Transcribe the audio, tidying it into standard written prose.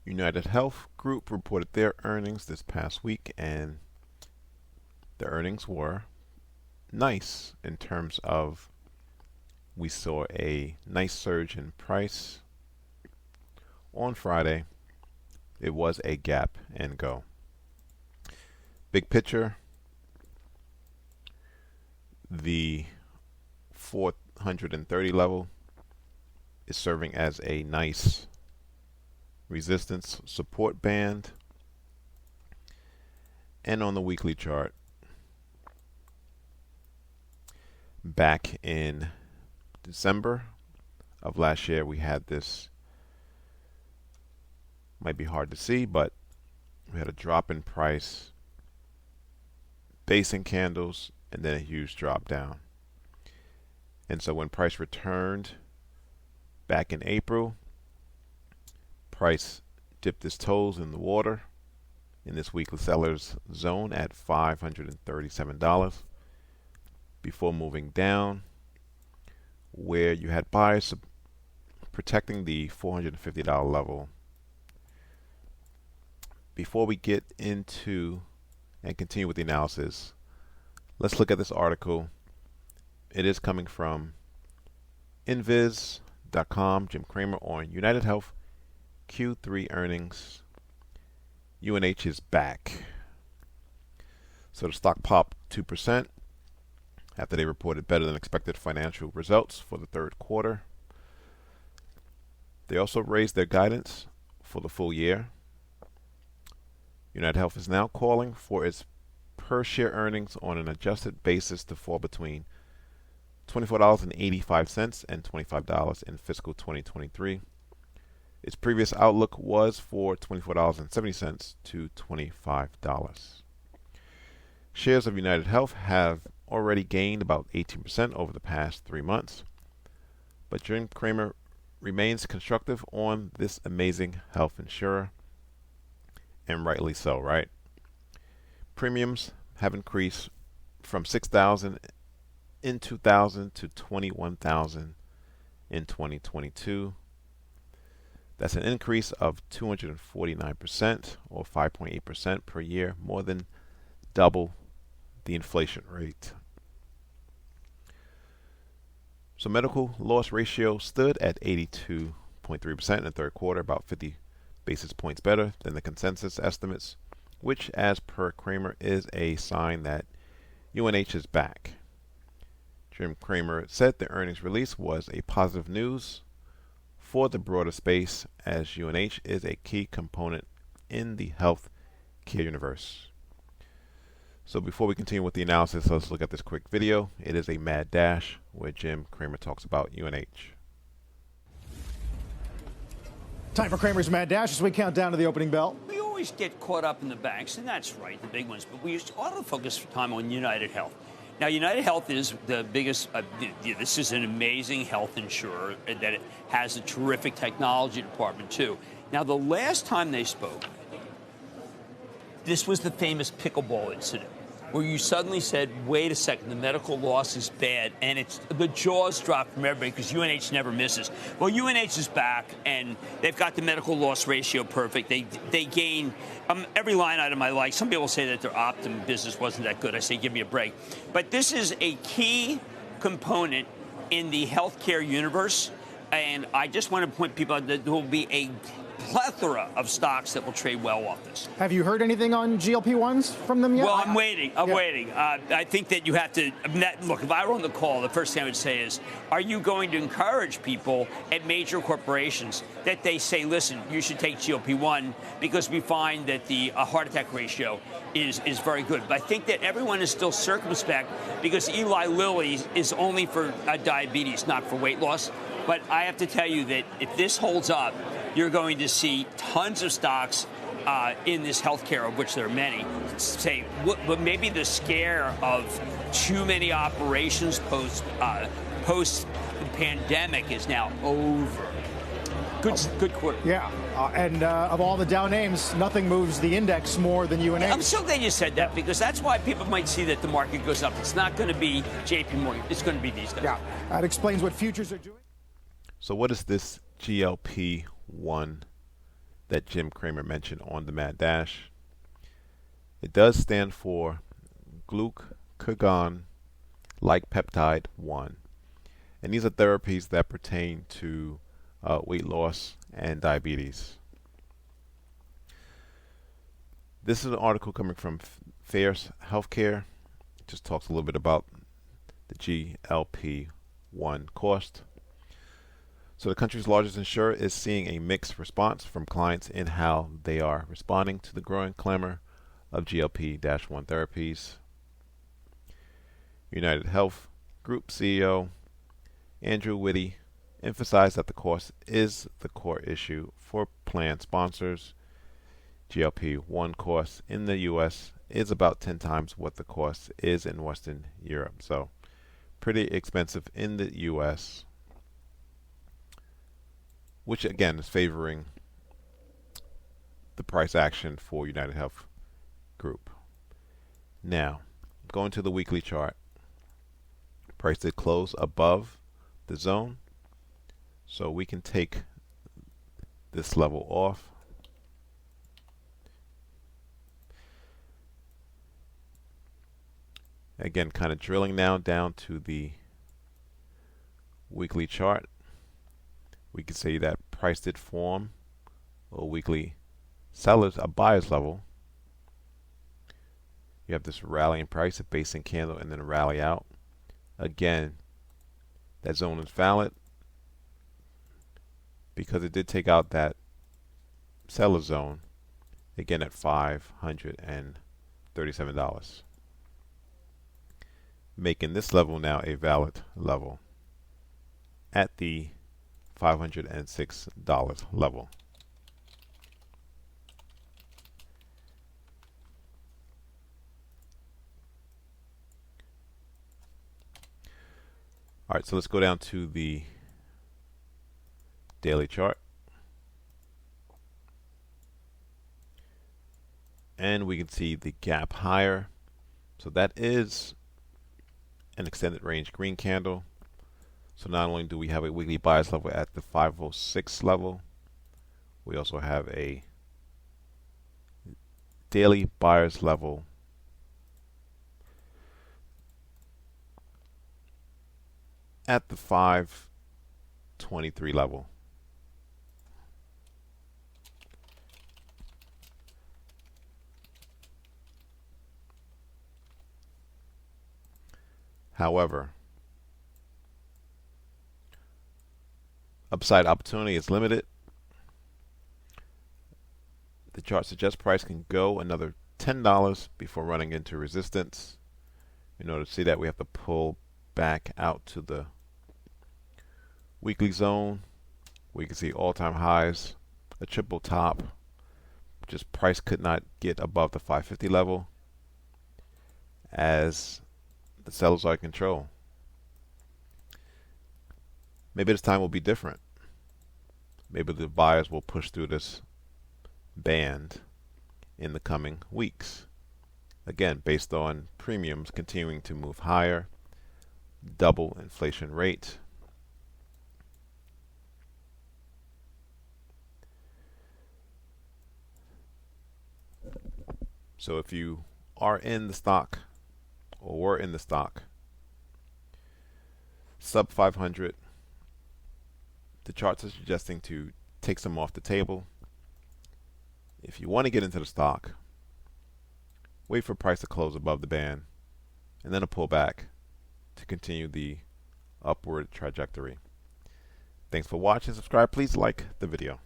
UnitedHealth Group reported their earnings this past week, and the earnings were nice in terms of we saw a nice surge in price on Friday. It was a gap and go. Big picture, the 430 level is serving as a nice resistance support band. And on the weekly chart, back in December of last year, we had this, might be hard to see, but we had a drop in price, basing candles, and then a huge drop down. And so when price returned back in April, price dipped its toes in the water in this weekly seller's zone at $537 before moving down, where you had buyers protecting the $450 level. Before we get into and continue with the analysis, let's look at this article. It is coming from Inviz.com, Jim Cramer on UnitedHealth Q3 earnings. UNH is back. So the stock popped 2% after they reported better than expected financial results for the third quarter. They also raised their guidance for the full year. UnitedHealth is now calling for its per share earnings on an adjusted basis to fall between $24.85 and $25 in fiscal 2023. Its previous outlook was for $24.70 to $25. Shares of UnitedHealth have already gained about 18% over the past 3 months, but Jim Cramer remains constructive on this amazing health insurer, and rightly so, right? Premiums have increased from $6,000 in 2000 to $21,000 in 2022. That's an increase of 249% or 5.8% per year, more than double the inflation rate. So medical loss ratio stood at 82.3% in the third quarter, about 50 basis points better than the consensus estimates, which, as per Cramer, is a sign that UNH is back. Jim Cramer said the earnings release was a positive news for the broader space, as UNH is a key component in the health care universe. So before we continue with the analysis, let's look at this quick video. It is a mad dash where Jim Cramer talks about UNH. Time for Cramer's Mad Dash as we count down to the opening bell. We always get caught up in the banks, and that's right, the big ones, but we ought to focus time on UnitedHealth. Now, UnitedHealth is the biggest, this is an amazing health insurer that it has a terrific technology department, too. Now, the last time they spoke, this was the famous pickleball incident, where you suddenly said, wait a second, the medical loss is bad, and the jaws dropped from everybody because UNH never misses. Well, UNH is back, and they've got the medical loss ratio perfect. They gain every line item I like. Some people say that their Optum business wasn't that good. I say, give me a break. But this is a key component in the healthcare universe, and I just want to point people out that there will be a plethora of stocks that will trade well off this. Have you heard anything on GLP-1s from them yet? Well, I'm waiting. I'm waiting. I think that you have to look. If I were on the call, the first thing I would say is, are you going to encourage people at major corporations that they say, listen, you should take GLP-1 because we find that the heart attack ratio is very good. But I think that everyone is still circumspect because Eli Lilly is only for diabetes, not for weight loss. But I have to tell you that if this holds up, you're going to see tons of stocks in this healthcare, of which there are many, say, but maybe the scare of too many operations post pandemic is now over. Good quarter. Yeah, and of all the Dow names, nothing moves the index more than UNH. I'm so glad you said that because that's why people might see that the market goes up. It's not going to be J.P. Morgan. It's going to be these guys. Yeah, that explains what futures are doing. So what is this GLP-1 that Jim Cramer mentioned on the Mad Dash. It does stand for glucagon-like peptide 1. And these are therapies that pertain to weight loss and diabetes. This is an article coming from Fairs Healthcare. It just talks a little bit about the GLP-1 cost. So the country's largest insurer is seeing a mixed response from clients in how they are responding to the growing clamor of GLP-1 therapies. UnitedHealth Group CEO Andrew Witty emphasized that the cost is the core issue for plan sponsors. GLP-1 cost in the U.S. is about 10 times what the cost is in Western Europe. So pretty expensive in the U.S., which again is favoring the price action for UnitedHealth Group. Now, going to the weekly chart. Price did close above the zone, so we can take this level off. Again, kind of drilling now down to the weekly chart. We can see that price did form a weekly a buyer's level. You have this rallying price, a basing candle, and then a rally out. Again, that zone is valid because it did take out that seller zone, again at $537. Making this level now a valid level at the $506 level. All right, so let's go down to the daily chart. And we can see the gap higher. So that is an extended range green candle. So not only do we have a weekly buyer's level at the 506 level, we also have a daily buyer's level at the 523 level. However, upside opportunity is limited. The chart suggests price can go another $10 before running into resistance. In order to see that, we have to pull back out to the weekly zone. We can see all-time highs, a triple top. Just price could not get above the 550 level as the sellers are in control. Maybe this time will be different. Maybe the buyers will push through this band in the coming weeks. Again, based on premiums continuing to move higher, double inflation rate. So if you are in the stock or were in the stock, sub 500, the charts are suggesting to take some off the table. If you want to get into the stock, wait for price to close above the band and then a pullback to continue the upward trajectory. Thanks for watching. Subscribe. Please like the video.